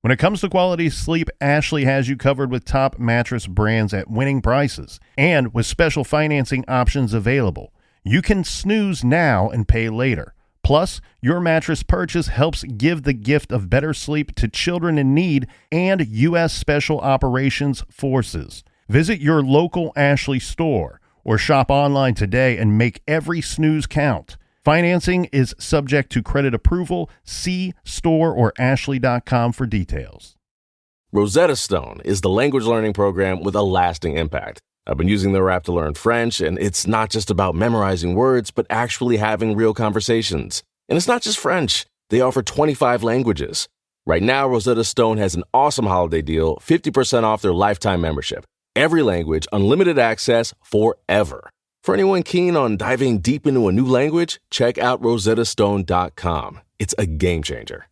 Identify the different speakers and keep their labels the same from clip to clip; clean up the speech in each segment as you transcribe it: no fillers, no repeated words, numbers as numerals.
Speaker 1: When it comes to quality sleep, Ashley has you covered with top mattress brands at winning prices and with special financing options available. You can snooze now and pay later. Plus, your mattress purchase helps give the gift of better sleep to children in need and U.S. Special Operations Forces. Visit your local Ashley store or shop online today and make every snooze count. Financing is subject to credit approval. See store or ashley.com for details.
Speaker 2: Rosetta Stone is the language learning program with a lasting impact. I've been using their app to learn French, and it's not just about memorizing words, but actually having real conversations. And it's not just French. They offer 25 languages. Right now, Rosetta Stone has an awesome holiday deal, 50% off their lifetime membership. Every language, unlimited access forever. For anyone keen on diving deep into a new language, check out rosettastone.com. It's a game changer.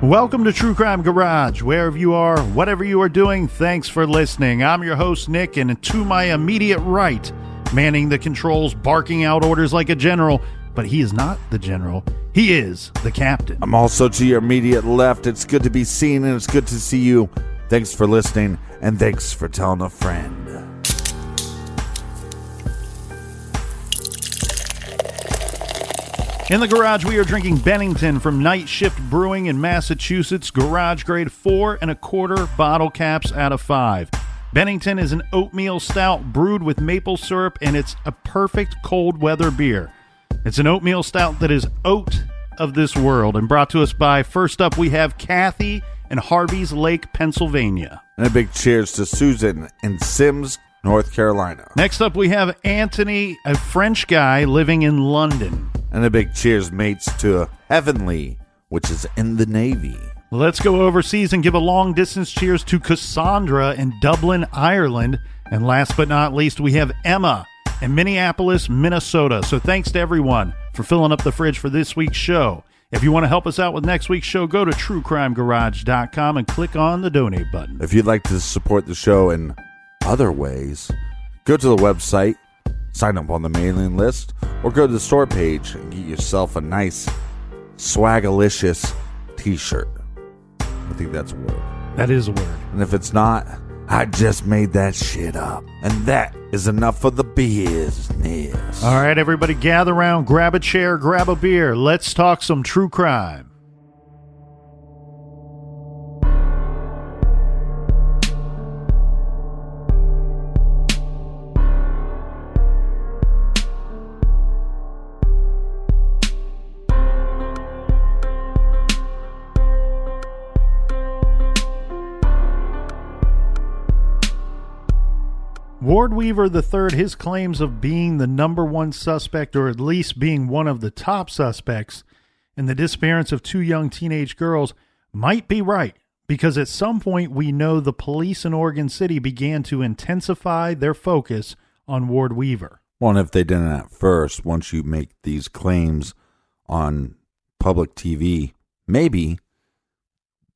Speaker 1: Welcome to True Crime Garage. Wherever you are, whatever you are doing, thanks for listening. I'm your host, Nick, and to my immediate right, manning the controls, barking out orders like a general, but he is not the general. He is the captain.
Speaker 3: I'm also to your immediate left. It's good to be seen, and it's good to see you. Thanks for listening, and thanks for telling a friend.
Speaker 1: In the garage, we are drinking Bennington from Night Shift Brewing in Massachusetts, garage grade 4.25 bottle caps out of 5. Bennington is an oatmeal stout brewed with maple syrup, and it's a perfect cold weather beer. It's an oatmeal stout that is oat of this world, and brought to us by, first up, we have Kathy in Harvey's Lake, Pennsylvania.
Speaker 3: And a big cheers to Susan in Sims, North Carolina.
Speaker 1: Next up, we have Anthony, a French guy living in London.
Speaker 3: And a big cheers, mates, to Heavenly, which is in the Navy.
Speaker 1: Let's go overseas and give a long-distance cheers to Cassandra in Dublin, Ireland. And last but not least, we have Emma in Minneapolis, Minnesota. So thanks to everyone for filling up the fridge for this week's show. If you want to help us out with next week's show, go to truecrimegarage.com and click on the donate button.
Speaker 3: If you'd like to support the show in other ways, go to the website, sign up on the mailing list, or go to the store page and get yourself a nice swagalicious t-shirt. I think that's a word.
Speaker 1: That is a word.
Speaker 3: And if it's not, I just made that shit up. And that is enough for the business.
Speaker 1: All right, everybody gather around, grab a chair, grab a beer. Let's talk some true crime. Ward Weaver III, his claims of being the number one suspect, or at least being one of the top suspects in the disappearance of two young teenage girls, might be right, because at some point we know the police in Oregon City began to intensify their focus on Ward Weaver.
Speaker 3: Well, and if they didn't at first, once you make these claims on public TV, maybe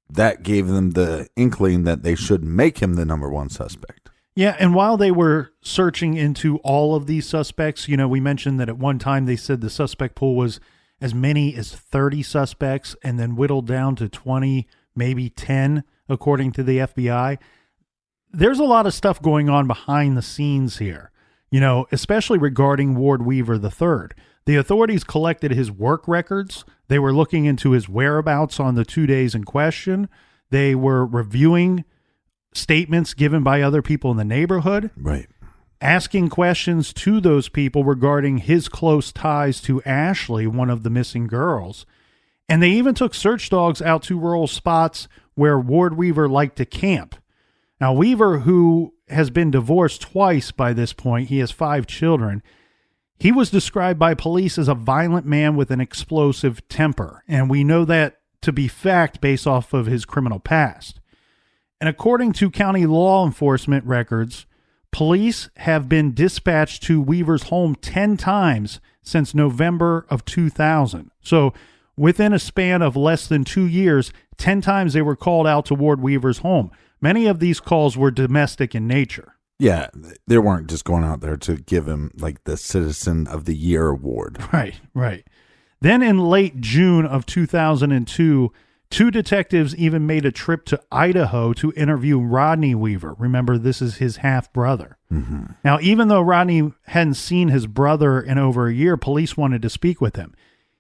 Speaker 3: that gave them the inkling that they should make him the number one suspect.
Speaker 1: Yeah, and while they were searching into all of these suspects, you know, we mentioned that at one time they said the suspect pool was as many as 30 suspects and then whittled down to 20, maybe 10, according to the FBI. There's a lot of stuff going on behind the scenes here, you know, especially regarding Ward Weaver III. The authorities collected his work records. They were looking into his whereabouts on the 2 days in question. They were reviewing statements given by other people in the neighborhood,
Speaker 3: right?
Speaker 1: Asking questions to those people regarding his close ties to Ashley, one of the missing girls. And they even took search dogs out to rural spots where Ward Weaver liked to camp. Now, Weaver, who has been divorced twice by this point. He has 5 children. He was described by police as a violent man with an explosive temper, and we know that to be fact based off of his criminal past. And according to county law enforcement records, police have been dispatched to Weaver's home 10 times since November of 2000. So within a span of less than 2 years, 10 times they were called out to Ward Weaver's home. Many of these calls were domestic in nature.
Speaker 3: Yeah, they weren't just going out there to give him like the Citizen of the Year award.
Speaker 1: Right. Then in late June of 2002, 2 detectives even made a trip to Idaho to interview Rodney Weaver. Remember, this is his half-brother. Mm-hmm. Now, even though Rodney hadn't seen his brother in over a year, police wanted to speak with him.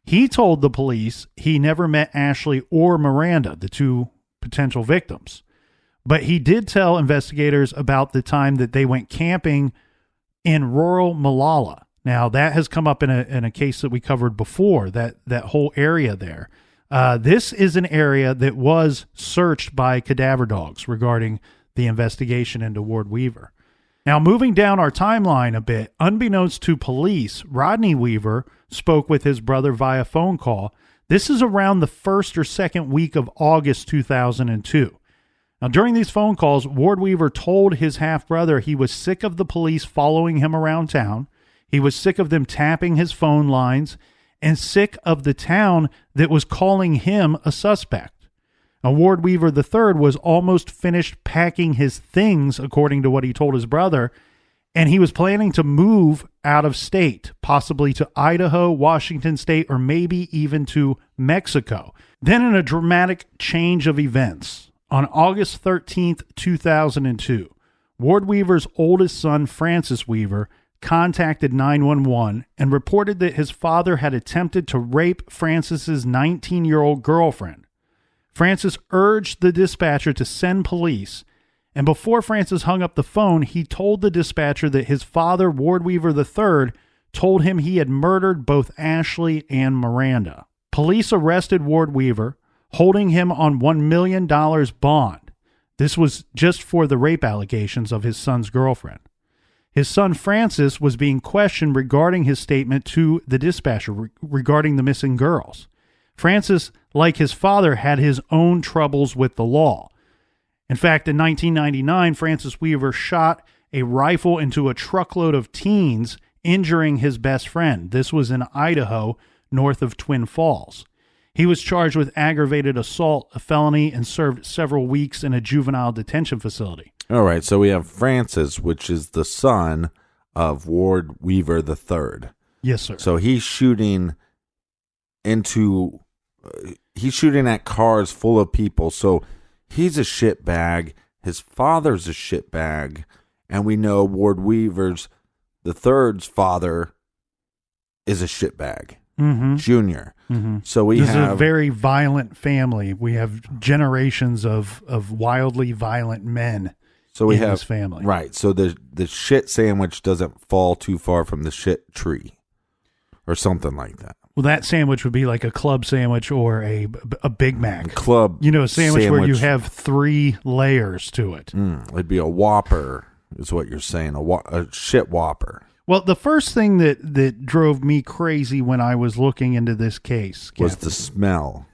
Speaker 1: He told the police he never met Ashley or Miranda, the 2 potential victims. But he did tell investigators about the time that they went camping in rural Malala. Now, that has come up in a case that we covered before, that whole area there. This is an area that was searched by cadaver dogs regarding the investigation into Ward Weaver. Now, moving down our timeline a bit, unbeknownst to police, Rodney Weaver spoke with his brother via phone call. This is around the 1st or 2nd week of August 2002. Now, during these phone calls, Ward Weaver told his half-brother he was sick of the police following him around town. He was sick of them tapping his phone lines and sick of the town that was calling him a suspect. Now, Ward Weaver III was almost finished packing his things, according to what he told his brother, and he was planning to move out of state, possibly to Idaho, Washington State, or maybe even to Mexico. Then, in a dramatic change of events, on August 13th, 2002, Ward Weaver's oldest son, Francis Weaver, contacted 911 and reported that his father had attempted to rape Francis's 19-year-old girlfriend. Francis urged the dispatcher to send police, and before Francis hung up the phone, he told the dispatcher that his father, Ward Weaver III, told him he had murdered both Ashley and Miranda. Police arrested Ward Weaver, holding him on $1 million bond. This was just for the rape allegations of his son's girlfriend. His son Francis was being questioned regarding his statement to the dispatcher regarding the missing girls. Francis, like his father, had his own troubles with the law. In fact, in 1999, Francis Weaver shot a rifle into a truckload of teens, injuring his best friend. This was in Idaho, north of Twin Falls. He was charged with aggravated assault, a felony, and served several weeks in a juvenile detention facility.
Speaker 3: All right, so we have Francis, which is the son of Ward Weaver III.
Speaker 1: Yes, sir.
Speaker 3: So he's shooting at cars full of people. So he's a shitbag. His father's a shitbag. And we know Ward Weaver's the third's father is a shitbag. Mm-hmm. Junior. Mm-hmm. So this is a
Speaker 1: very violent family. We have generations of wildly violent men.
Speaker 3: So we
Speaker 1: in
Speaker 3: have
Speaker 1: this family,
Speaker 3: right? So the shit sandwich doesn't fall too far from the shit tree, or something like that.
Speaker 1: Well, that sandwich would be like a club sandwich or a Big Mac
Speaker 3: club.
Speaker 1: A sandwich where you have 3 layers to it.
Speaker 3: It'd be a Whopper, is what you're saying. A shit Whopper.
Speaker 1: Well, the first thing that drove me crazy when I was looking into this case
Speaker 3: was the smell.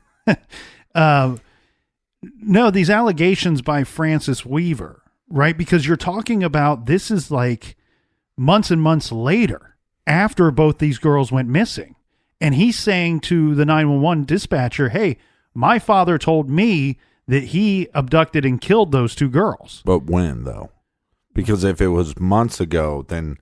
Speaker 1: No, these allegations by Francis Weaver, right? Because you're talking about this is like months and months later after both these girls went missing. And he's saying to the 911 dispatcher, hey, my father told me that he abducted and killed those 2 girls.
Speaker 3: But when, though? Because if it was months ago, then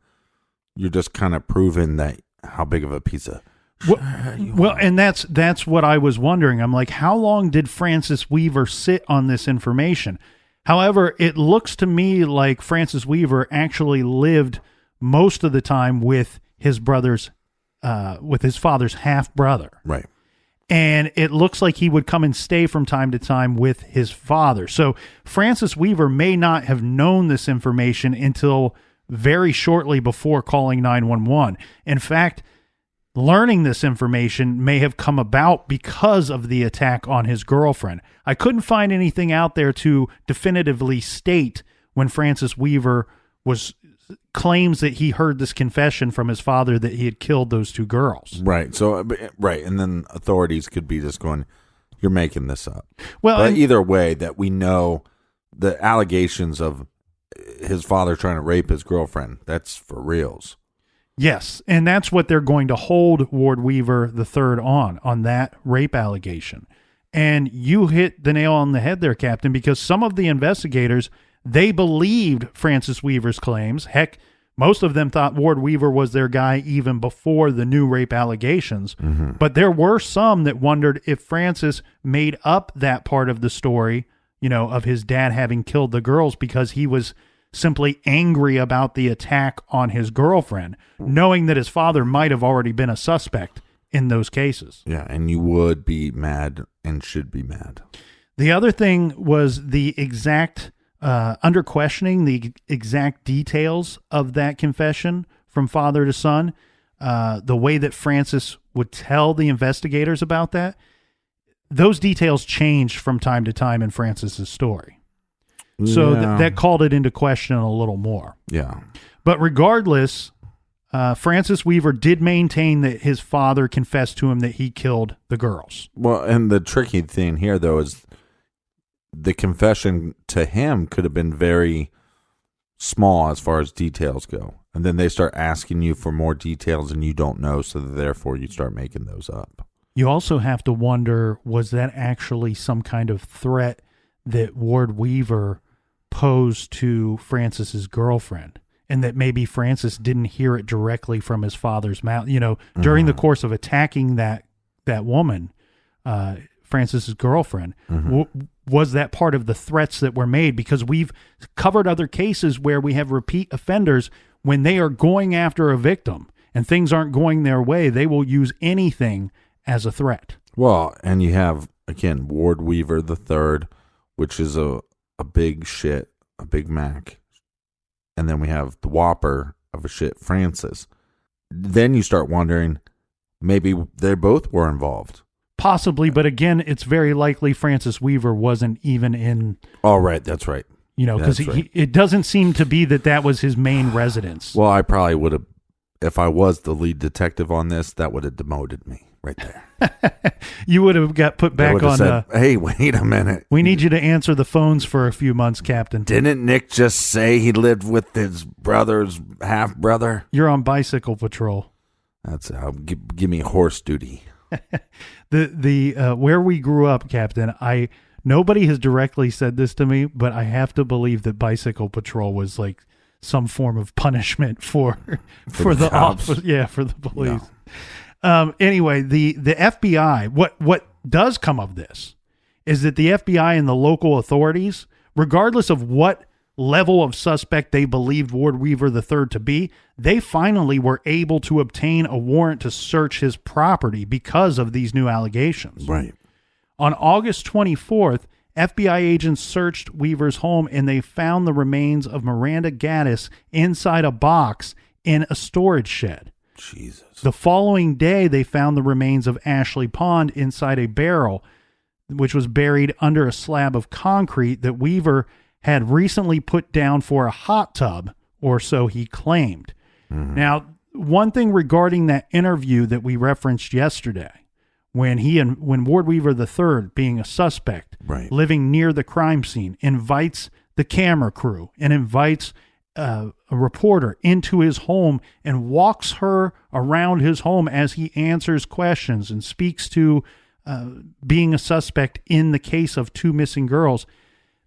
Speaker 3: you're just kind of proving that how big of a piece of
Speaker 1: well, and that's what I was wondering. I'm like, how long did Francis Weaver sit on this information? However, it looks to me like Francis Weaver actually lived most of the time with his brother's, with his father's half brother.
Speaker 3: Right.
Speaker 1: And it looks like he would come and stay from time to time with his father. So Francis Weaver may not have known this information until very shortly before calling 911. In fact, learning this information may have come about because of the attack on his girlfriend. I couldn't find anything out there to definitively state when Francis Weaver claims that he heard this confession from his father that he had killed those two girls.
Speaker 3: Right. So, right. And then authorities could be just going, you're making this up.
Speaker 1: Well,
Speaker 3: but either way, that we know the allegations of his father trying to rape his girlfriend, that's for reals.
Speaker 1: Yes. And that's what they're going to hold Ward Weaver III on that rape allegation. And you hit the nail on the head there, Captain, because some of the investigators, they believed Francis Weaver's claims. Heck, most of them thought Ward Weaver was their guy even before the new rape allegations. Mm-hmm. But there were some that wondered if Francis made up that part of the story, of his dad having killed the girls because he was simply angry about the attack on his girlfriend, knowing that his father might have already been a suspect in those cases.
Speaker 3: Yeah, and you would be mad and should be mad.
Speaker 1: The other thing was the exact, under questioning, the exact details of that confession from father to son, the way that Francis would tell the investigators about that, those details changed from time to time in Francis's story. So that called it into question a little more.
Speaker 3: Yeah.
Speaker 1: But regardless, Francis Weaver did maintain that his father confessed to him that he killed the girls.
Speaker 3: Well, and the tricky thing here, though, is the confession to him could have been very small as far as details go. And then they start asking you for more details and you don't know, so therefore you start making those up.
Speaker 1: You also have to wonder, was that actually some kind of threat that Ward Weaver posed to Francis's girlfriend, and that maybe Francis didn't hear it directly from his father's mouth? During the course of attacking that woman, Francis's girlfriend, was that part of the threats that were made? Because we've covered other cases where we have repeat offenders, when they are going after a victim and things aren't going their way, they will use anything as a threat.
Speaker 3: Well, and you have, again, Ward Weaver III, which is a big shit, a Big Mac. And then we have the whopper of a shit Francis. Then you start wondering, maybe they both were involved.
Speaker 1: Possibly, but again, it's very likely Francis Weaver wasn't even in.
Speaker 3: Oh, right, that's right.
Speaker 1: Because it doesn't seem to be that was his main residence.
Speaker 3: Well, I probably would have, if I was the lead detective on this, that would have demoted me right there.
Speaker 1: You would have got put back on.
Speaker 3: Said, hey, wait a minute.
Speaker 1: We need you to answer the phones for a few months, Captain.
Speaker 3: Didn't Nick just say he lived with his brother's half brother?
Speaker 1: You're on bicycle patrol.
Speaker 3: That's give me horse duty.
Speaker 1: The where we grew up, Captain, nobody has directly said this to me, but I have to believe that bicycle patrol was like some form of punishment for the office. Yeah, for the police. No. Anyway, the FBI, what does come of this is that the FBI and the local authorities, regardless of what level of suspect they believed Ward Weaver III to be, they finally were able to obtain a warrant to search his property because of these new allegations.
Speaker 3: Right.
Speaker 1: On August 24th, FBI agents searched Weaver's home and they found the remains of Miranda Gaddis inside a box in a storage shed.
Speaker 3: Jesus.
Speaker 1: The following day, they found the remains of Ashley Pond inside a barrel, which was buried under a slab of concrete that Weaver had recently put down for a hot tub, or so he claimed. Mm-hmm. Now, one thing regarding that interview that we referenced yesterday, when Ward Weaver III, being a suspect,
Speaker 3: right,
Speaker 1: living near the crime scene, invites the camera crew and invites a reporter into his home and walks her around his home as he answers questions and speaks to being a suspect in the case of two missing girls.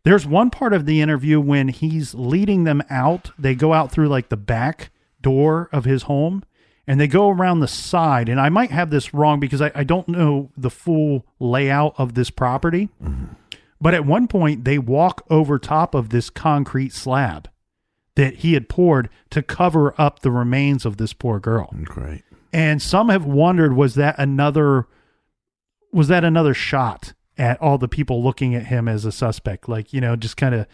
Speaker 1: There's one part of the interview when he's leading them out. They go out through like the back door of his home and they go around the side. And I might have this wrong because I don't know the full layout of this property. Mm-hmm. But at one point they walk over top of this concrete slab that he had poured to cover up the remains of this poor girl.
Speaker 3: Great.
Speaker 1: And some have wondered, was that another shot at all the people looking at him as a suspect, like, just kind of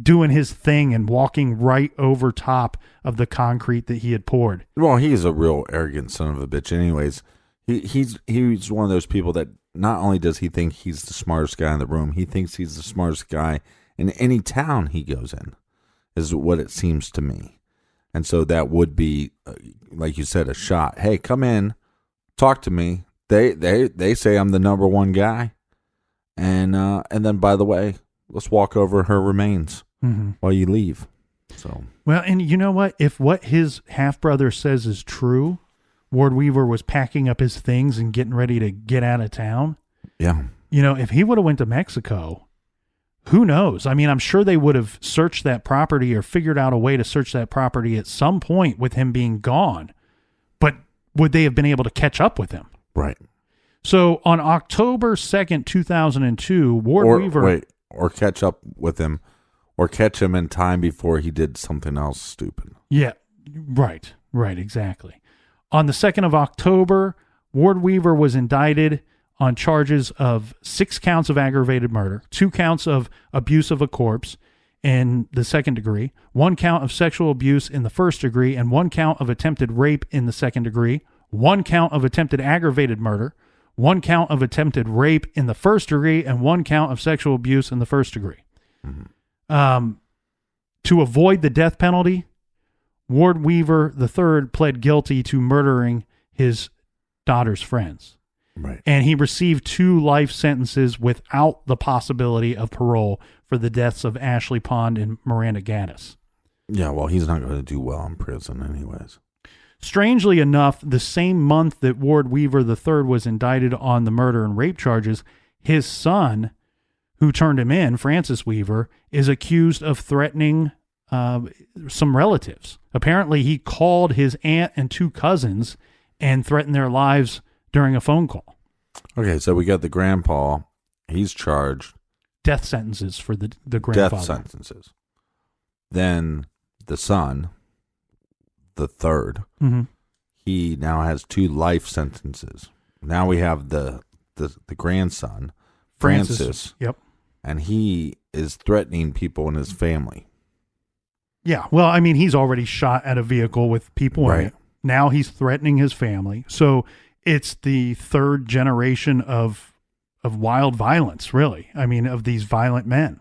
Speaker 1: doing his thing and walking right over top of the concrete that he had poured.
Speaker 3: Well, he's a real arrogant son of a bitch anyways. He's one of those people that not only does he think he's the smartest guy in the room, he thinks he's the smartest guy in any town he goes in. is what it seems to me. And so that would be, like you said, a shot. Hey, come in, talk to me. They say I'm the number one guy. And then, by the way, let's walk over her remains while you leave. So,
Speaker 1: well, and you know what? If what his half-brother says is true, Ward Weaver was packing up his things and getting ready to get out of town.
Speaker 3: yeah.
Speaker 1: You know, if he would have went to Mexico, who knows? I mean, I'm sure they would have searched that property or figured out a way to search that property at some point with him being gone. But would they have been able to catch up with him?
Speaker 3: Right.
Speaker 1: So on October 2nd, 2002, Ward Weaver...
Speaker 3: or catch up with him, or catch him in time before he did something else stupid.
Speaker 1: Yeah, right, exactly. On the 2nd of October, Ward Weaver was indicted on charges of 6 counts of aggravated murder, 2 counts of abuse of a corpse in the second degree, 1 count of sexual abuse in the first degree, and 1 count of attempted rape in the second degree, 1 count of attempted aggravated murder, 1 count of attempted rape in the first degree, and 1 count of sexual abuse in the first degree. To avoid the death penalty, Ward Weaver III pled guilty to murdering his daughter's friends.
Speaker 3: Right.
Speaker 1: And he received 2 life sentences without the possibility of parole for the deaths of Ashley Pond and Miranda Gaddis.
Speaker 3: Yeah, well, he's not going to do well in prison anyways.
Speaker 1: Strangely enough, the same month that Ward Weaver III was indicted on the murder and rape charges, his son, who turned him in, Francis Weaver, is accused of threatening some relatives. Apparently, he called his aunt and 2 cousins and threatened their lives during a phone call.
Speaker 3: Okay, so we got the grandpa. He's charged.
Speaker 1: Death sentences for the grandfather.
Speaker 3: Death sentences. Then the son, the third, he now has 2 life sentences. Now we have the grandson, Francis.
Speaker 1: Yep.
Speaker 3: And he is threatening people in his family.
Speaker 1: Yeah, well, I mean, he's already shot at a vehicle with people in it. Now he's threatening his family. So it's the 3rd generation of wild violence, really. I mean, of these violent men.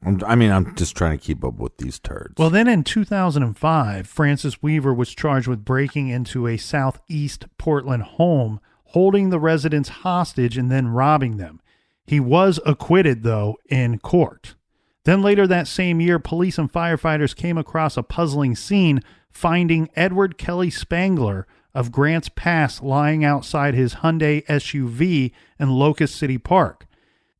Speaker 3: I'm just trying to keep up with these turds.
Speaker 1: Well, then in 2005, Francis Weaver was charged with breaking into a southeast Portland home, holding the residents hostage and then robbing them. He was acquitted, though, in court. Then later that same year, police and firefighters came across a puzzling scene, finding Edward Kelly Spangler of Grants Pass lying outside his Hyundai SUV in Locust City Park.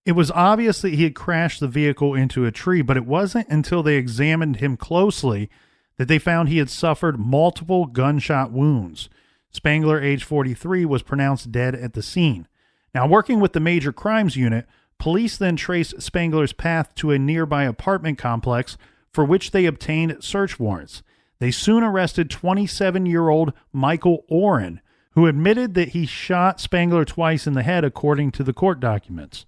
Speaker 1: It was obvious that he had crashed the vehicle into a tree, but it wasn't until they examined him closely that they found he had suffered multiple gunshot wounds. Spangler, age 43, was pronounced dead at the scene. Now, working with the Major Crimes Unit, police then traced Spangler's path to a nearby apartment complex for which they obtained search warrants. They soon arrested 27-year-old Michael Oren, who admitted that he shot Spangler twice in the head, according to the court documents.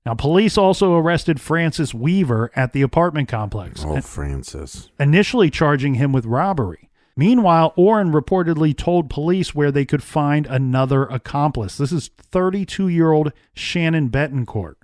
Speaker 1: Now, police also arrested Francis Weaver at the apartment complex.
Speaker 3: Oh, Francis.
Speaker 1: Initially charging him with robbery. Meanwhile, Oren reportedly told police where they could find another accomplice. This is 32-year-old Shannon Betancourt.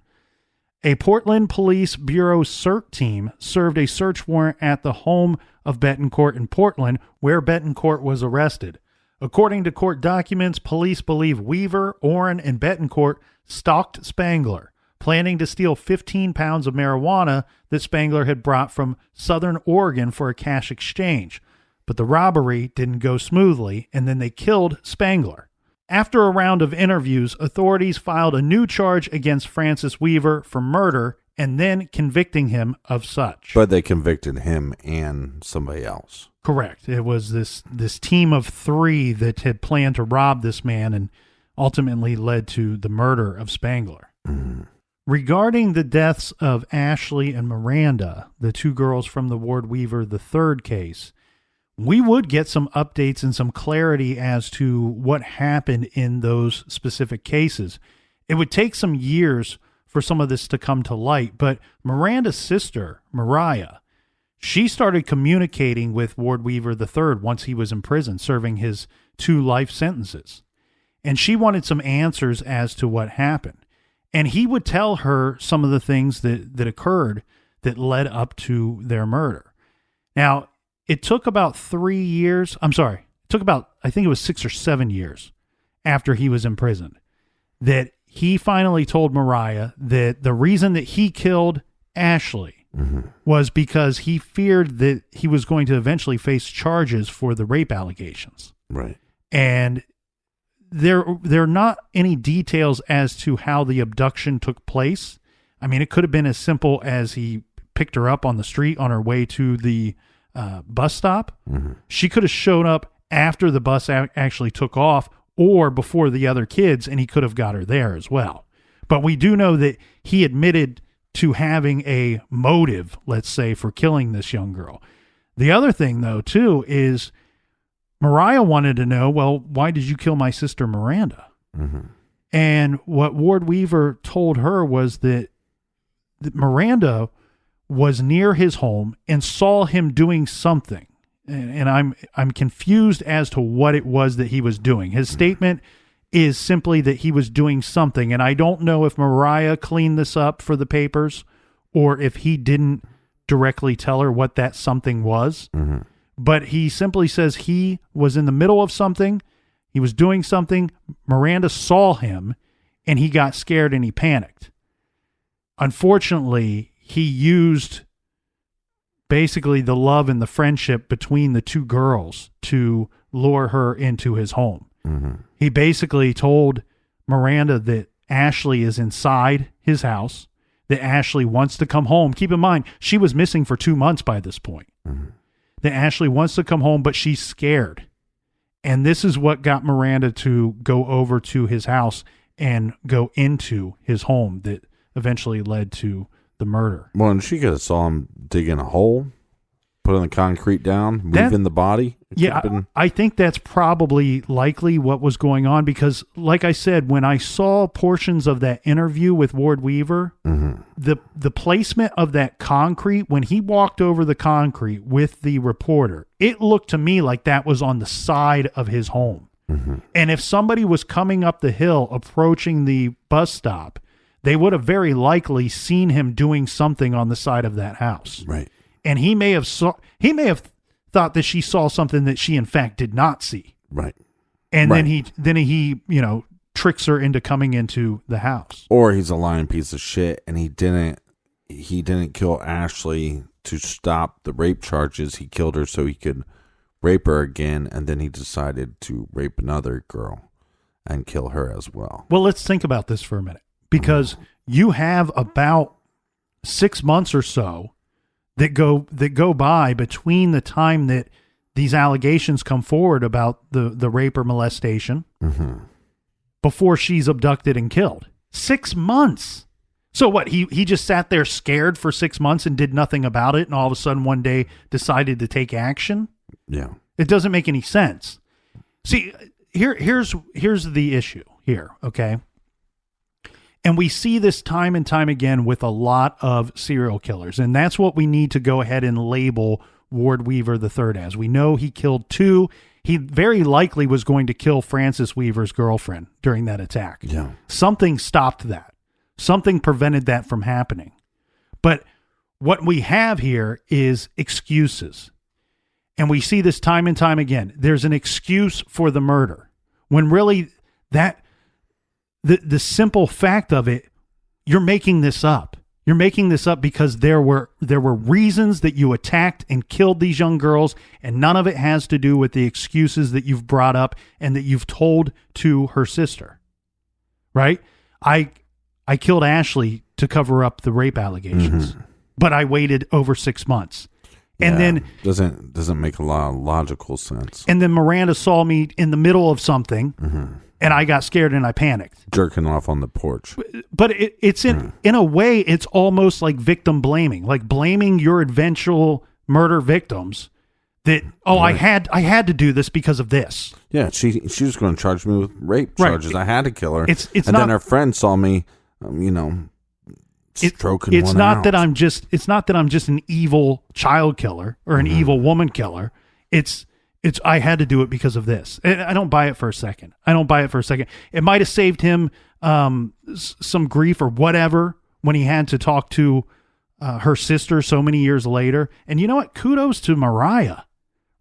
Speaker 1: A Portland Police Bureau CERT team served a search warrant at the home of Betancourt in Portland, where Betancourt was arrested. According to court documents, police believe Weaver, Oren, and Betancourt stalked Spangler, planning to steal 15 pounds of marijuana that Spangler had brought from Southern Oregon for a cash exchange. But the robbery didn't go smoothly, and then they killed Spangler. After a round of interviews, authorities filed a new charge against Francis Weaver for murder and then convicting him of such.
Speaker 3: But they convicted him and somebody else.
Speaker 1: Correct. It was this team of 3 that had planned to rob this man and ultimately led to the murder of Spangler. Regarding the deaths of Ashley and Miranda, the 2 girls from the Ward Weaver III case, we would get some updates and some clarity as to what happened in those specific cases. It would take some years for some of this to come to light, but Miranda's sister, Mariah, she started communicating with Ward Weaver III once he was in prison, serving his 2 life sentences. And she wanted some answers as to what happened. And he would tell her some of the things that occurred that led up to their murder. Now, it took about 3 years. I'm sorry. It took about, I think it was 6 or 7 years after he was imprisoned that he finally told Mariah that the reason that he killed Ashley was because he feared that he was going to eventually face charges for the rape allegations.
Speaker 3: Right.
Speaker 1: And there are not any details as to how the abduction took place. I mean, it could have been as simple as he picked her up on the street on her way to the bus stop. She could have shown up after the bus actually took off or before the other kids, and he could have got her there as well. But we do know that he admitted to having a motive, let's say, for killing this young girl. The other thing, though, too, is Mariah wanted to know, well, why did you kill my sister Miranda? And what Ward Weaver told her was that Miranda was near his home and saw him doing something. And I'm confused as to what it was that he was doing. His statement is simply that he was doing something. And I don't know if Mariah cleaned this up for the papers or if he didn't directly tell her what that something was. But he simply says he was in the middle of something. He was doing something. Miranda saw him and he got scared and he panicked. Unfortunately, he used basically the love and the friendship between the two girls to lure her into his home. He basically told Miranda that Ashley is inside his house, that Ashley wants to come home. Keep in mind, she was missing for 2 months by this point. That Ashley wants to come home, but she's scared. And this is what got Miranda to go over to his house and go into his home that eventually led to the murder.
Speaker 3: Well, and she could have saw him digging a hole, putting the concrete down, moving the body.
Speaker 1: I think that's probably likely what was going on because, like I said, when I saw portions of that interview with Ward Weaver, the placement of that concrete, when he walked over the concrete with the reporter, it looked to me like that was on the side of his home. And if somebody was coming up the hill, approaching the bus stop, they would have very likely seen him doing something on the side of that house.
Speaker 3: Right.
Speaker 1: And he may have thought that she saw something that she in fact did not see.
Speaker 3: Right.
Speaker 1: And then he tricks her into coming into the house.
Speaker 3: Or he's a lying piece of shit and he didn't kill Ashley to stop the rape charges. He killed her so he could rape her again, and then he decided to rape another girl and kill her as well.
Speaker 1: Well, let's think about this for a minute. Because you have about 6 months or so that go by between the time that these allegations come forward about the rape or molestation before she's abducted and killed. 6 months. So what? He just sat there scared for 6 months and did nothing about it, and all of a sudden one day decided to take action?
Speaker 3: Yeah,
Speaker 1: it doesn't make any sense. See, here's the issue here. Okay. And we see this time and time again with a lot of serial killers. And that's what we need to go ahead and label Ward Weaver III as. We know he killed 2. He very likely was going to kill Frances Weaver's girlfriend during that attack.
Speaker 3: Yeah.
Speaker 1: Something stopped that. Something prevented that from happening. But what we have here is excuses. And we see this time and time again. There's an excuse for the murder. When really the simple fact of it, you're making this up. You're making this up because there were reasons that you attacked and killed these young girls, and none of it has to do with the excuses that you've brought up and that you've told to her sister. Right? I killed Ashley to cover up the rape allegations, but I waited over 6 months. And then
Speaker 3: doesn't make a lot of logical sense.
Speaker 1: And then Miranda saw me in the middle of something, and I got scared and I panicked,
Speaker 3: jerking off on the porch.
Speaker 1: But it's in a way, it's almost like victim blaming, like blaming your eventual murder victims. That right. I had to do this because of this.
Speaker 3: Yeah, she was going to charge me with rape charges. Right. I had to kill her.
Speaker 1: It's
Speaker 3: and
Speaker 1: not,
Speaker 3: then her friend saw me, stroking
Speaker 1: it's
Speaker 3: one
Speaker 1: not
Speaker 3: out.
Speaker 1: That I'm just an evil child killer or an evil woman killer. It's I had to do it because of this. I don't buy it for a second. It might have saved him some grief or whatever when he had to talk to her sister so many years later. And you know what? Kudos to Mariah,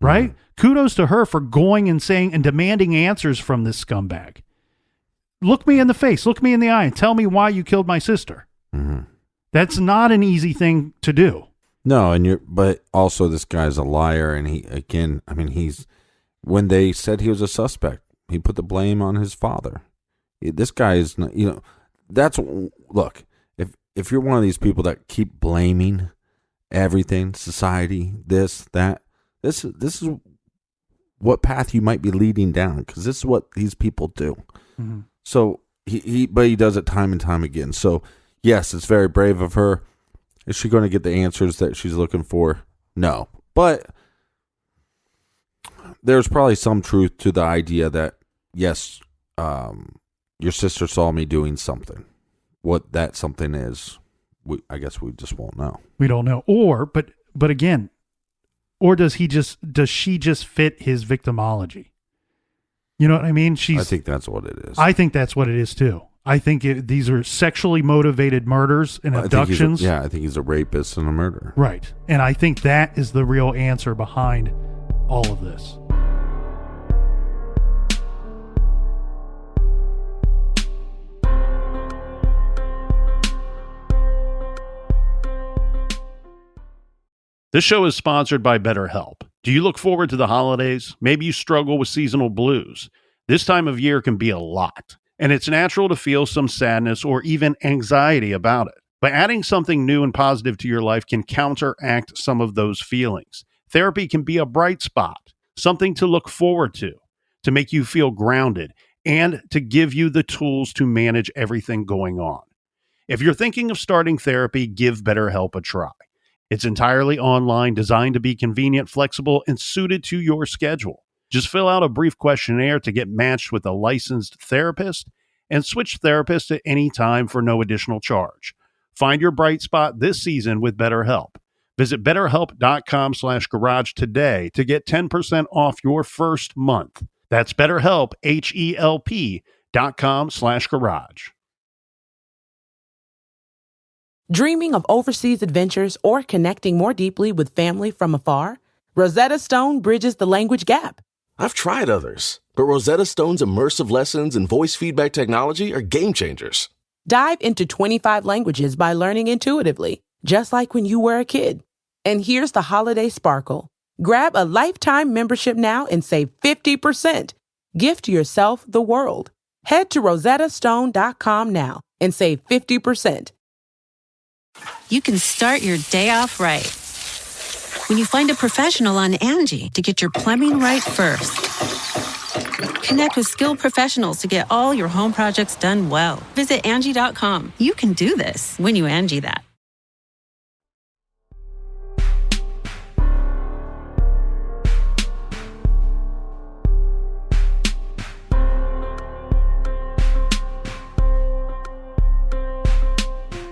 Speaker 1: right? Mm-hmm. Kudos to her for going and saying and demanding answers from this scumbag. Look me in the face, look me in the eye, and tell me why you killed my sister. Mm-hmm. That's not an easy thing to do.
Speaker 3: No, but also this guy's a liar, and when they said he was a suspect, he put the blame on his father. This guy is not, look, if you're one of these people that keep blaming everything, society, this, that, this is what path you might be leading down, because this is what these people do. Mm-hmm. So but he does it time and time again. So yes, it's very brave of her. Is she going to get the answers that she's looking for? No. But there's probably some truth to the idea that, yes, your sister saw me doing something. What that something is, I guess we just won't know.
Speaker 1: We don't know. But again, or does she just fit his victimology? You know what I mean?
Speaker 3: I think that's what it is.
Speaker 1: I think that's what it is too. I think these are sexually motivated murders and abductions.
Speaker 3: I think he's a rapist and a murderer.
Speaker 1: Right. And I think that is the real answer behind all of this.
Speaker 4: This show is sponsored by BetterHelp. Do you look forward to the holidays? Maybe you struggle with seasonal blues. This time of year can be a lot, and it's natural to feel some sadness or even anxiety about it. But adding something new and positive to your life can counteract some of those feelings. Therapy can be a bright spot, something to look forward to make you feel grounded, and to give you the tools to manage everything going on. If you're thinking of starting therapy, give BetterHelp a try. It's entirely online, designed to be convenient, flexible, and suited to your schedule. Just fill out a brief questionnaire to get matched with a licensed therapist and switch therapists at any time for no additional charge. Find your bright spot this season with BetterHelp. Visit BetterHelp.com/garage today to get 10% off your first month. That's BetterHelp, HELP.com/garage.
Speaker 5: Dreaming of overseas adventures or connecting more deeply with family from afar? Rosetta Stone bridges the language gap.
Speaker 2: I've tried others, but Rosetta Stone's immersive lessons and voice feedback technology are game changers.
Speaker 5: Dive into 25 languages by learning intuitively, just like when you were a kid. And here's the holiday sparkle. Grab a lifetime membership now and save 50%. Gift yourself the world. Head to rosettastone.com now and save 50%.
Speaker 6: You can start your day off right when you find a professional on Angie to get your plumbing right first. Connect with skilled professionals to get all your home projects done well. Visit Angie.com. You can do this when you Angie that.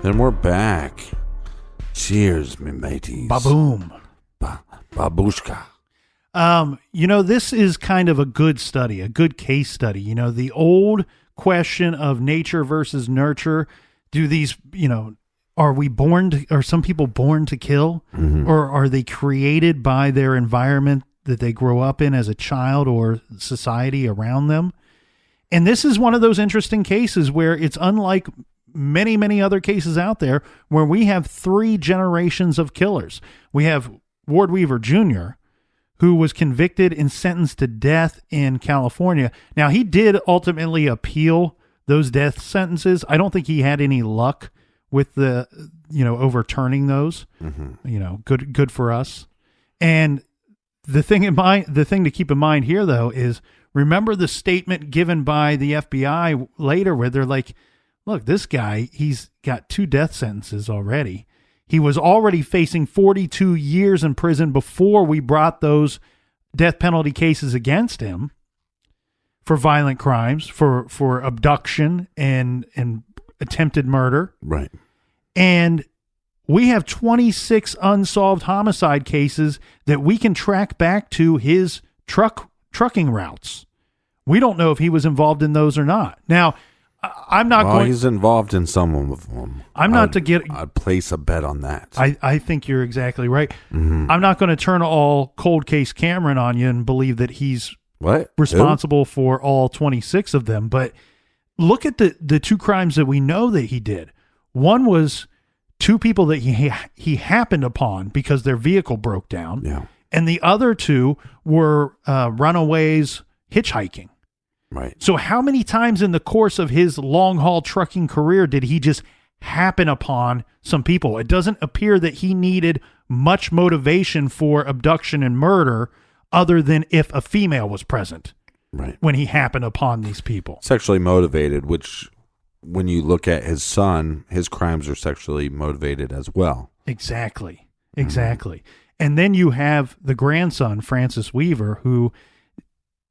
Speaker 3: And we're back. Cheers, me mateys.
Speaker 1: Ba-boom.
Speaker 3: Babushka.
Speaker 1: This is kind of a good study, a good case study. The old question of nature versus nurture. Do these, are some people born to kill? Mm-hmm. Or are they created by their environment that they grow up in as a child or society around them? And this is one of those interesting cases where it's unlike many, many other cases out there where we have 3 generations of killers. We have Ward Weaver Jr., who was convicted and sentenced to death in California. Now, he did ultimately appeal those death sentences. I don't think he had any luck with the, overturning those. Mm-hmm. Good for us. And the thing to keep in mind here, though, is remember the statement given by the FBI later where they're like, look, this guy, he's got 2 death sentences already. He was already facing 42 years in prison before we brought those death penalty cases against him for violent crimes, for abduction and attempted murder.
Speaker 3: Right.
Speaker 1: And we have 26 unsolved homicide cases that we can track back to his trucking routes. We don't know if he was involved in those or not. Now, I'm not
Speaker 3: Well,
Speaker 1: going.
Speaker 3: he's involved in some of them. I'd place a bet on that.
Speaker 1: I think you're exactly right.
Speaker 3: Mm-hmm.
Speaker 1: I'm not going to turn all Cold Case Cameron on you and believe that he's
Speaker 3: What?
Speaker 1: responsible for all 26 of them. But look at the two crimes that we know that he did. One was two people that he happened upon because their vehicle broke down.
Speaker 3: Yeah.
Speaker 1: And the other two were runaways hitchhiking.
Speaker 3: Right.
Speaker 1: So how many times in the course of his long-haul trucking career did he just happen upon some people? It doesn't appear that he needed much motivation for abduction and murder other than if a female was present when he happened upon these people.
Speaker 3: Sexually motivated, which when you look at his son, his crimes are sexually motivated as well.
Speaker 1: Exactly. And then you have the grandson, Francis Weaver, who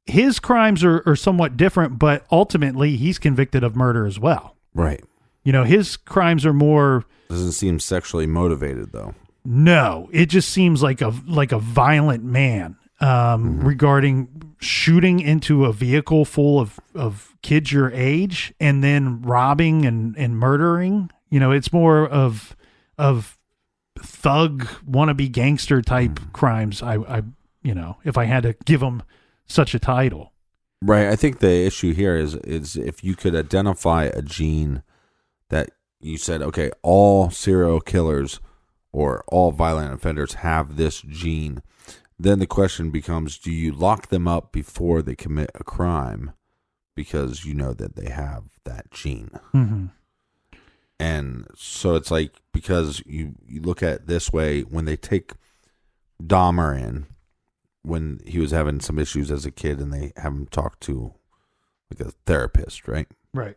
Speaker 1: his crimes are somewhat different, but ultimately he's convicted of murder as well.
Speaker 3: Right.
Speaker 1: You know, his crimes are more...
Speaker 3: Doesn't seem sexually motivated, though.
Speaker 1: No, it just seems like a violent man regarding shooting into a vehicle full of kids your age and then robbing and murdering. You know, it's more of thug wannabe gangster type crimes. I if I had to give them such a title.
Speaker 3: Right. I think the issue here is if you could identify a gene that you said, okay, all serial killers or all violent offenders have this gene, then the question becomes, do you lock them up before they commit a crime because you know that they have that gene?
Speaker 1: Mm-hmm.
Speaker 3: And so it's like, because you look at it this way, when they take Dahmer in, when he was having some issues as a kid and they have him talk to like a therapist, right?
Speaker 1: Right.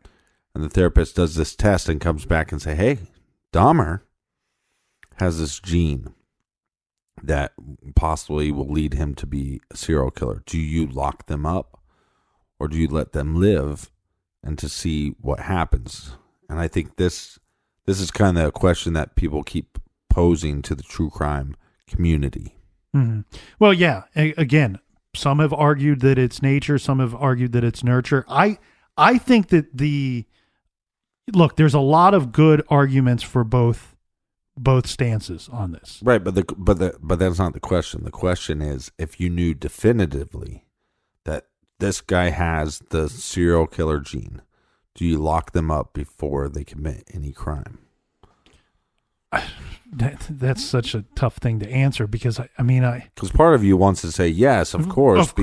Speaker 3: And the therapist does this test and comes back and say, hey, Dahmer has this gene that possibly will lead him to be a serial killer. Do you lock them up or do you let them live and to see what happens? And I think this is kind of a question that people keep posing to the true crime community.
Speaker 1: Mm-hmm. Well, yeah. Again, some have argued that it's nature. Some have argued that it's nurture. I think that there's a lot of good arguments for both stances on this.
Speaker 3: Right, but that's not the question. The question is, if you knew definitively that this guy has the serial killer gene, do you lock them up before they commit any crime?
Speaker 1: That's such a tough thing to answer because
Speaker 3: because part of you wants to say yes, of course,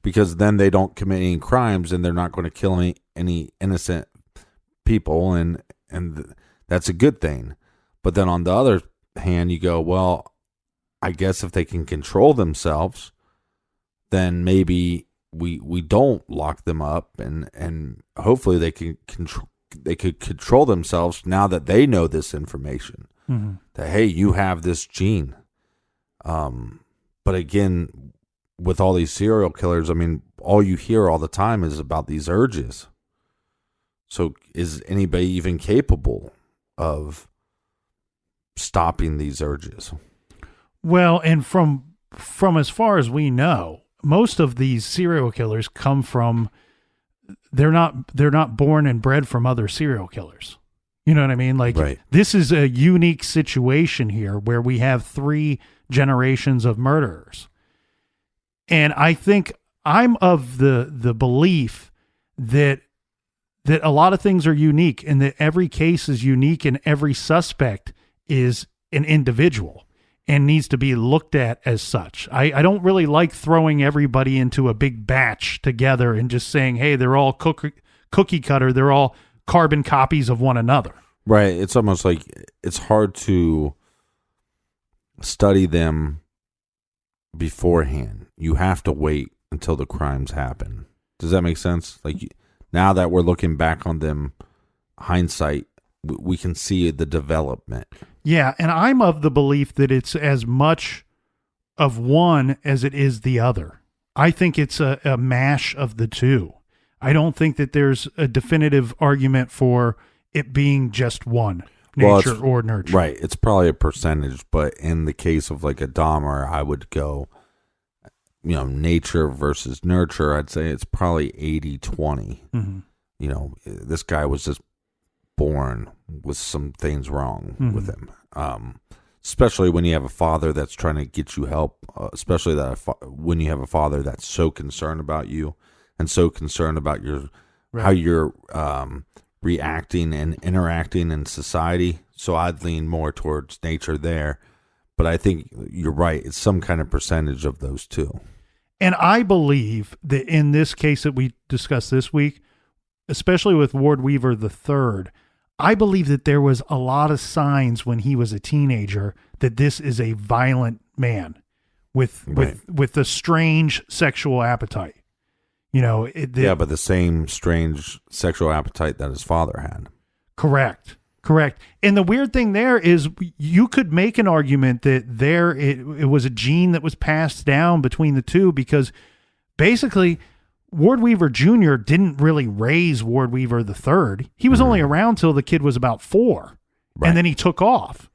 Speaker 3: because then they don't commit any crimes and they're not going to kill any innocent people, and that's a good thing. But then on the other hand, you go, well, I guess if they can control themselves, then maybe we don't lock them up, and hopefully they could control themselves now that they know this information. Mm-hmm. That, hey, you have this gene. But again, with all these serial killers, I mean, all you hear all the time is about these urges. So is anybody even capable of stopping these urges?
Speaker 1: Well, and from as far as we know, most of these serial killers come from, they're not born and bred from other serial killers. You know what I mean? Like, right. This is a unique situation here where we have 3 generations of murderers. And I think I'm of the belief that a lot of things are unique and that every case is unique and every suspect is an individual and needs to be looked at as such. I don't really like throwing everybody into a big batch together and just saying, hey, they're all cookie cutter. They're all carbon copies of one another.
Speaker 3: Right. It's almost like it's hard to study them beforehand. You have to wait until the crimes happen. Does that make sense? Like, now that we're looking back on them, hindsight, we can see the development.
Speaker 1: Yeah, and I'm of the belief that it's as much of one as it is the other. I think it's a mash of the two. I don't think that there's a definitive argument for it being just one, nature or nurture.
Speaker 3: Right. It's probably a percentage, but in the case of like a Dahmer, I would go, nature versus nurture. I'd say it's probably 80-20. Mm-hmm. this guy was just born with some things wrong with him. Especially when you have a father that's trying to get you help, especially when you have a father that's so concerned about you and so concerned about how you're reacting and interacting in society. So I'd lean more towards nature there. But I think you're right. It's some kind of percentage of those two.
Speaker 1: And I believe that in this case that we discussed this week, especially with Ward Weaver III, I believe that there was a lot of signs when he was a teenager that this is a violent man with a strange sexual appetite. But the same strange sexual appetite that his father had. Correct. And the weird thing there is you could make an argument that it was a gene that was passed down between the two, because basically Ward Weaver Jr. didn't really raise Ward Weaver III. He was only around till the kid was about 4, and then he took off.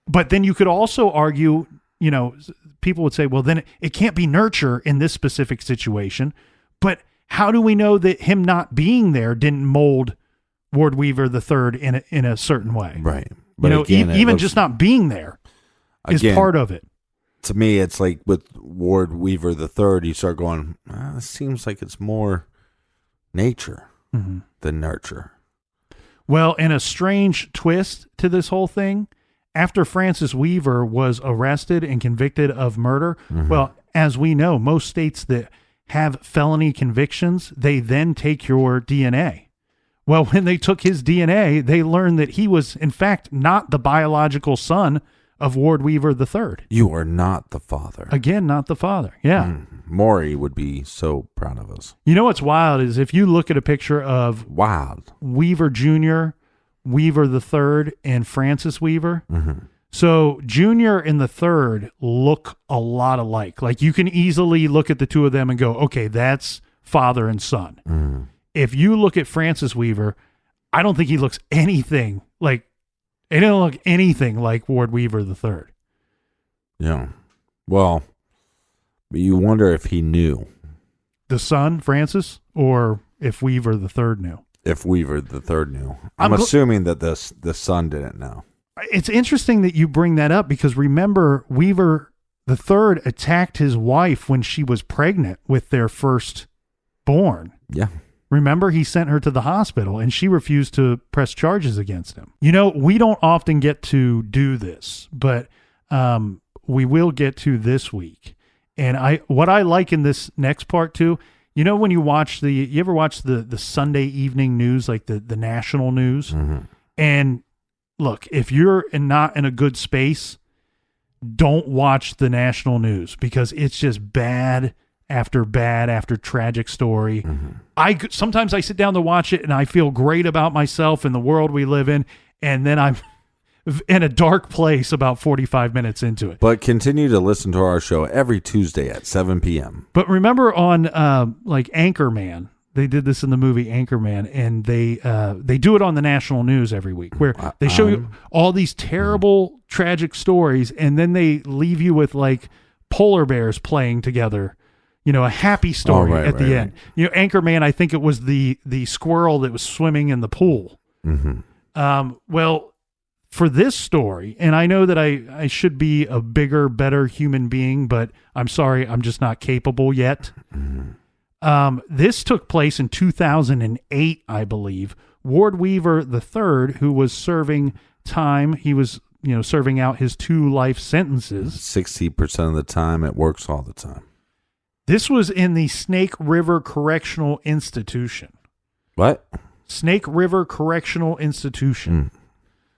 Speaker 1: But then you could also argue, people would say, well, then it can't be nurture in this specific situation. But how do we know that him not being there didn't mold Ward Weaver III in a certain way? Right. But again, even just not being there is part of it. To me, it's like with Ward Weaver III, you start going, it seems like it's more nature than nurture. Well, and a strange twist to this whole thing, after Francis Weaver was arrested and convicted of murder, well, as we know, most states that have felony convictions, they then take your DNA. Well, when they took his DNA, they learned that he was, in fact, not the biological son of Ward Weaver III. You are not the father. Again, not the father. Yeah. Maury would be so proud of us. You know what's wild is if you look at a picture of Weaver Jr., Weaver III, and Francis Weaver. So Jr. and the third look a lot alike. Like you can easily look at the two of them and go, okay, that's father and son. If you look at Francis Weaver, I don't think he looks anything like, he didn't look anything like Ward Weaver III. Yeah. Well, you wonder if he knew. The son, Francis, or if Weaver III knew? If Weaver III knew. I'm assuming that the son didn't know. It's interesting that you bring that up because remember, Weaver III attacked his wife when she was pregnant with their firstborn. Yeah. Remember, he sent her to the hospital and she refused to press charges against him. We don't often get to do this, but we will get to this week. And what I like in this next part too, when you watch you ever watch the Sunday evening news, like the national news? And look, if you're not in a good space, don't watch the national news because it's just bad after tragic story. Sometimes I sit down to watch it and I feel great about myself and the world we live in, and then I'm in a dark place about 45 minutes into it. But continue to listen to our show every Tuesday at 7 p.m. But remember on like Anchorman, they did this in the movie Anchorman, and they do it on the national news every week where they show you all these terrible tragic stories, and then they leave you with like polar bears playing together. A happy story at the end. Anchorman, I think it was the squirrel that was swimming in the pool. Well, for this story, and I know that I should be a bigger, better human being, but I'm sorry, I'm just not capable yet. This took place in 2008, I believe. Ward Weaver III, who was serving time, he was serving out his 2 life sentences. 60% of the time, it works all the time. This was in the Snake River Correctional Institution. What? Snake River Correctional Institution.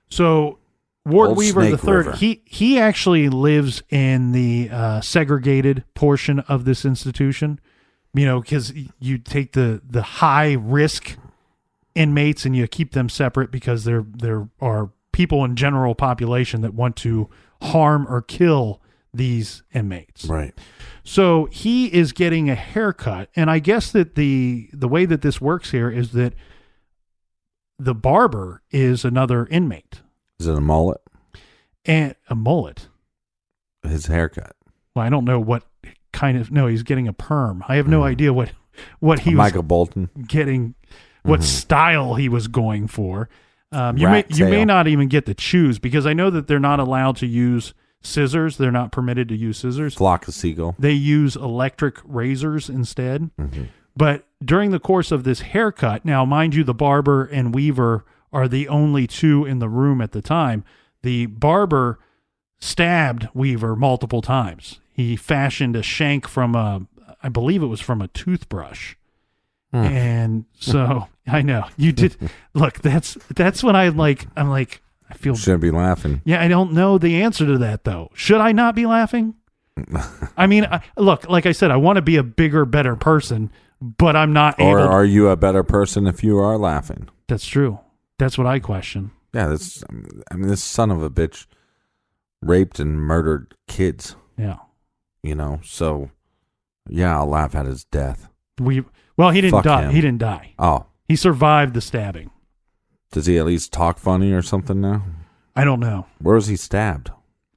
Speaker 1: So Ward Weaver III, he actually lives in the segregated portion of this institution, because you take the high risk inmates and you keep them separate because there are people in general population that want to harm or kill these inmates. Right. So he is getting a haircut, and I guess that the way that this works here is that the barber is another inmate. Is it a mullet? And a mullet. His haircut. Well, I don't know what kind of. No, he's getting a perm. I have no idea what he was
Speaker 3: Michael Bolton
Speaker 1: getting. what style he was going for. You
Speaker 3: Rat
Speaker 1: may
Speaker 3: tail.
Speaker 1: not even get to choose, because I know that they're not allowed to use scissors. They're not permitted to use scissors.
Speaker 3: Flock of seagull.
Speaker 1: They use electric razors instead. But during the course of this haircut, now mind you, the barber and weaver are the only two in the room at the time. The barber stabbed Weaver multiple times. He fashioned a shank from I believe it was from a toothbrush. And so I know you did. Look, that's when I'm like, I feel
Speaker 3: Shouldn't be laughing.
Speaker 1: Yeah, I don't know the answer to that though. Should I not be laughing? I mean, look, like I said, I want to be a bigger, better person, but I'm not
Speaker 3: Or
Speaker 1: able.
Speaker 3: are you a better person if you are laughing?
Speaker 1: That's true. That's what I question.
Speaker 3: Yeah, this son of a bitch raped and murdered kids.
Speaker 1: Yeah.
Speaker 3: So yeah, I'll laugh at his death.
Speaker 1: Well, he didn't
Speaker 3: Fuck
Speaker 1: die.
Speaker 3: him.
Speaker 1: He didn't die.
Speaker 3: Oh,
Speaker 1: He survived the stabbing.
Speaker 3: does he at least talk funny or something now?
Speaker 1: I don't know.
Speaker 3: Where was he stabbed?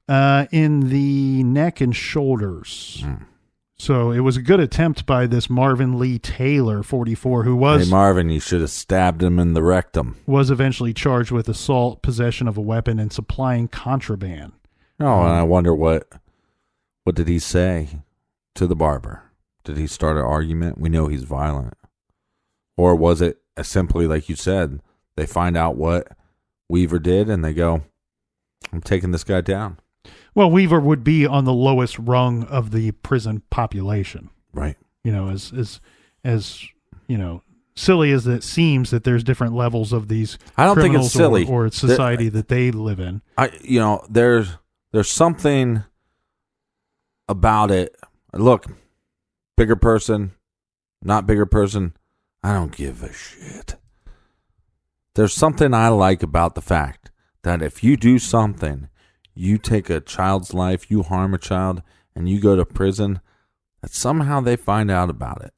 Speaker 1: In the neck and shoulders. So it was a good attempt by this Marvin Lee Taylor, 44, who
Speaker 3: Hey Marvin, you should have stabbed him in the rectum.
Speaker 1: was eventually charged with assault, possession of a weapon, and supplying contraband.
Speaker 3: Oh, and I wonder what did he say to the barber? Did he start an argument? We know he's violent. Or was it simply, like you said, they find out what Weaver did and they go, I'm taking this guy down.
Speaker 1: Well, Weaver would be on the lowest rung of the prison population.
Speaker 3: Right.
Speaker 1: As silly as it seems that there's different levels of these
Speaker 3: I don't think
Speaker 1: criminals
Speaker 3: it's silly.
Speaker 1: or society that they live in.
Speaker 3: There's something about it. Look, bigger person, not bigger person, I don't give a shit. There's something I like about the fact that if you do something, you take a child's life, you harm a child, and you go to prison, that somehow they find out about it.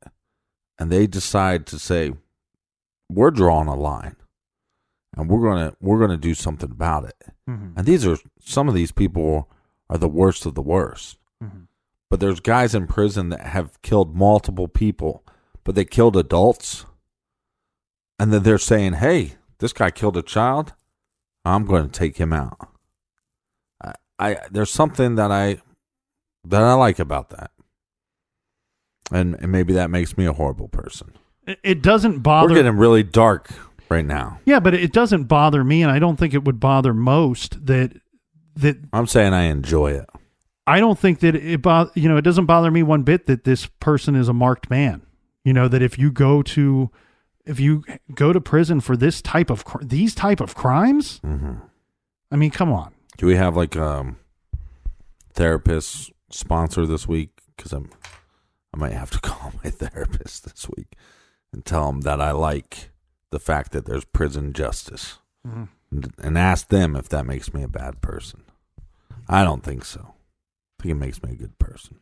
Speaker 3: And they decide to say, we're drawing a line. And we're gonna do something about it.
Speaker 1: Mm-hmm.
Speaker 3: And some of these people are the worst of the worst.
Speaker 1: Mm-hmm.
Speaker 3: But there's guys in prison that have killed multiple people, but they killed adults. And then they're saying, hey, this guy killed a child. I'm going to take him out. There's something that I like about that. And maybe that makes me a horrible person.
Speaker 1: It doesn't bother.
Speaker 3: We're getting really dark right now.
Speaker 1: Yeah, but it doesn't bother me, and I don't think it would bother most that
Speaker 3: I'm saying I enjoy it.
Speaker 1: I don't think that it doesn't bother me one bit that this person is a marked man. That if you go to prison for these type of crimes, I mean, come on.
Speaker 3: Do we have like a therapist sponsor this week? Because I might have to call my therapist this week and tell him that I like the fact that there's prison justice, and ask them if that makes me a bad person. I don't think so. I think it makes me a good person.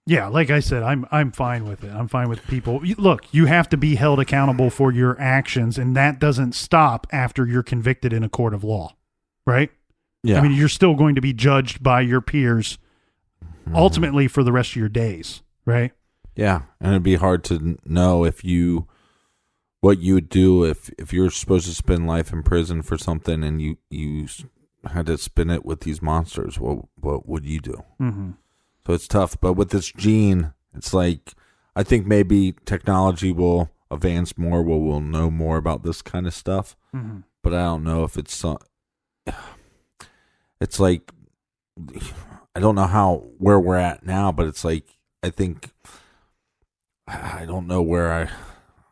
Speaker 1: Yeah, like I said, I'm fine with it. I'm fine with people. Look, you have to be held accountable for your actions, and that doesn't stop after you're convicted in a court of law, right?
Speaker 3: Yeah.
Speaker 1: I mean, you're still going to be judged by your peers ultimately for the rest of your days, right?
Speaker 3: Yeah, and it'd be hard to know what you would do if you're supposed to spend life in prison for something and you had to spend it with these monsters. What would you do?
Speaker 1: Mm-hmm.
Speaker 3: So it's tough. But with this gene, it's like I think maybe technology will advance more. We'll know more about this kind of stuff.
Speaker 1: Mm-hmm.
Speaker 3: But I don't know if it's like I don't know where we're at now. But it's like I think I don't know where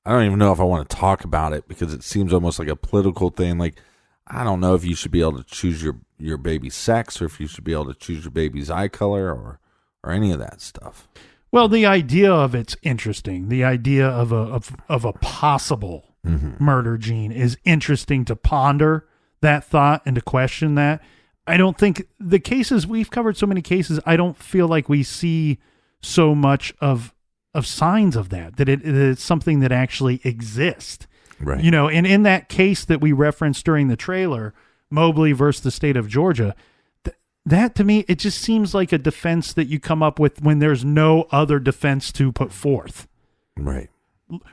Speaker 3: I don't even know if I want to talk about it because it seems almost like a political thing. Like, I don't know if you should be able to choose your baby's sex or if you should be able to choose your baby's eye color or any of that stuff.
Speaker 1: Well, the idea of it's interesting. The idea of a possible murder gene is interesting to ponder that thought and to question that. I don't think the cases we've covered so many cases. I don't feel like we see so much of signs of that it's something that actually exists.
Speaker 3: Right.
Speaker 1: And in that case that we referenced during the trailer, Mobley versus the state of Georgia, that to me, it just seems like a defense that you come up with when there's no other defense to put forth.
Speaker 3: Right.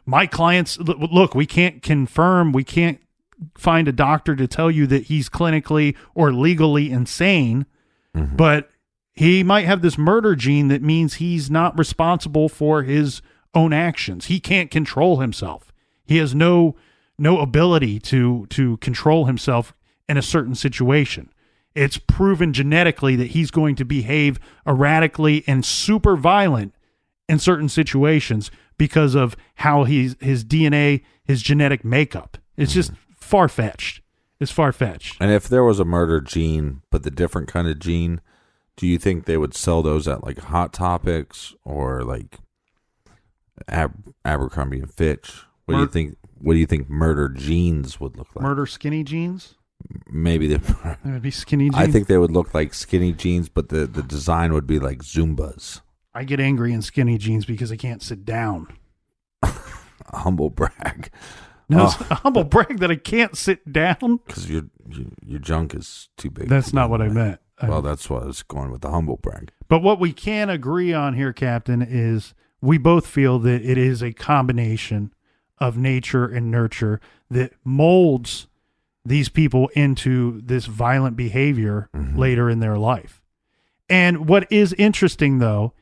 Speaker 1: my clients, look, we can't confirm, we can't find a doctor to tell you that he's clinically or legally insane, but he might have this murder gene that means he's not responsible for his own actions. He can't control himself. He has no ability to control himself in a certain situation. It's proven genetically that he's going to behave erratically and super violent in certain situations because of how his DNA, his genetic makeup. It's just far-fetched. It's far-fetched.
Speaker 3: And if there was a murder gene, but the different kind of gene, do you think they would sell those at like Hot Topics or like Abercrombie and Fitch? What do you think murder jeans would look like?
Speaker 1: Murder skinny jeans?
Speaker 3: Maybe they
Speaker 1: would be skinny jeans.
Speaker 3: I think they would look like skinny jeans, but the design would be like Zumbas.
Speaker 1: I get angry in skinny jeans because I can't sit down.
Speaker 3: A humble brag.
Speaker 1: No, it's a humble brag that I can't sit down.
Speaker 3: Because your junk is too big.
Speaker 1: That's not what I meant.
Speaker 3: Well, that's why I was going with the humble brag.
Speaker 1: But what we can agree on here, Captain, is we both feel that it is a combination of nature and nurture that molds these people into this violent behavior later in their life. And what is interesting, though,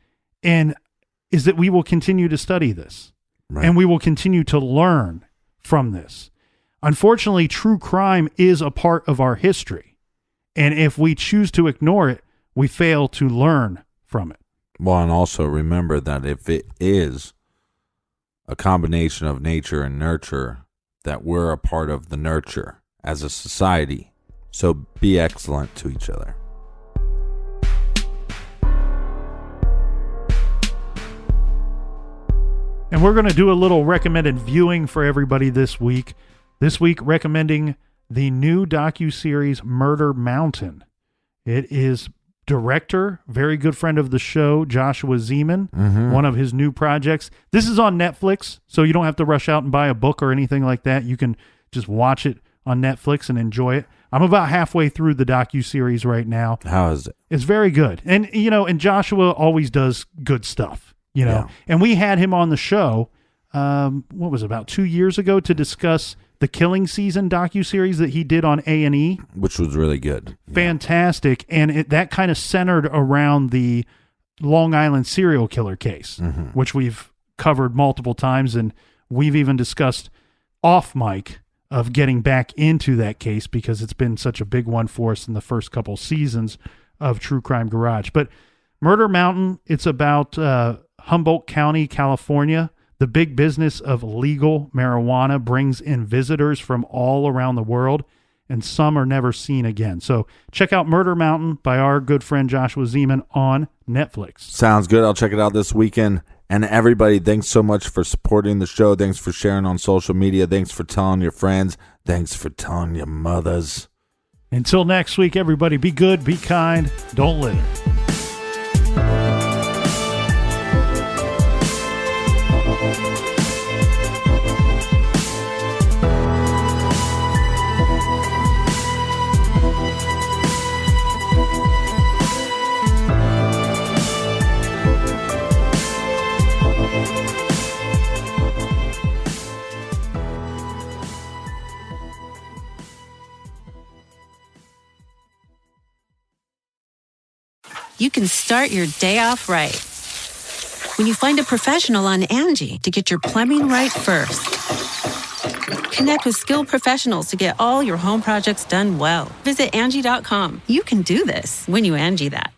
Speaker 1: is that we will continue to study this. Right. And we will continue to learn from this. Unfortunately, true crime is a part of our history. And if we choose to ignore it, we fail to learn from it.
Speaker 3: Well, and also remember that if it is a combination of nature and nurture, that we're a part of the nurture as a society. So be excellent to each other.
Speaker 1: And we're going to do a little recommended viewing for everybody this week. This week, recommending the new docuseries Murder Mountain. It is director, very good friend of the show, Joshua Zeman, one of his new projects. This is on Netflix, so you don't have to rush out and buy a book or anything like that. You can just watch it on Netflix and enjoy it. I'm about halfway through the docuseries right now.
Speaker 3: How is it?
Speaker 1: It's very good. And, and Joshua always does good stuff,
Speaker 3: Yeah.
Speaker 1: And we had him on the show, what was it, about 2 years ago to discuss the Killing Season docuseries that he did on A&E.
Speaker 3: Which was really good.
Speaker 1: Fantastic. And that kind of centered around the Long Island serial killer case, which we've covered multiple times. And we've even discussed off mic of getting back into that case because it's been such a big one for us in the first couple seasons of True Crime Garage. But Murder Mountain, it's about Humboldt County, California. The big business of legal marijuana brings in visitors from all around the world, and some are never seen again. So check out Murder Mountain by our good friend Joshua Zeman on Netflix.
Speaker 3: Sounds good. I'll check it out this weekend. And everybody, thanks so much for supporting the show. Thanks for sharing on social media. Thanks for telling your friends. Thanks for telling your mothers.
Speaker 1: Until next week, everybody, be good, be kind, don't litter.
Speaker 6: You can start your day off right when you find a professional on Angie to get your plumbing right first. Connect with skilled professionals to get all your home projects done well. Visit Angie.com. You can do this when you Angie that.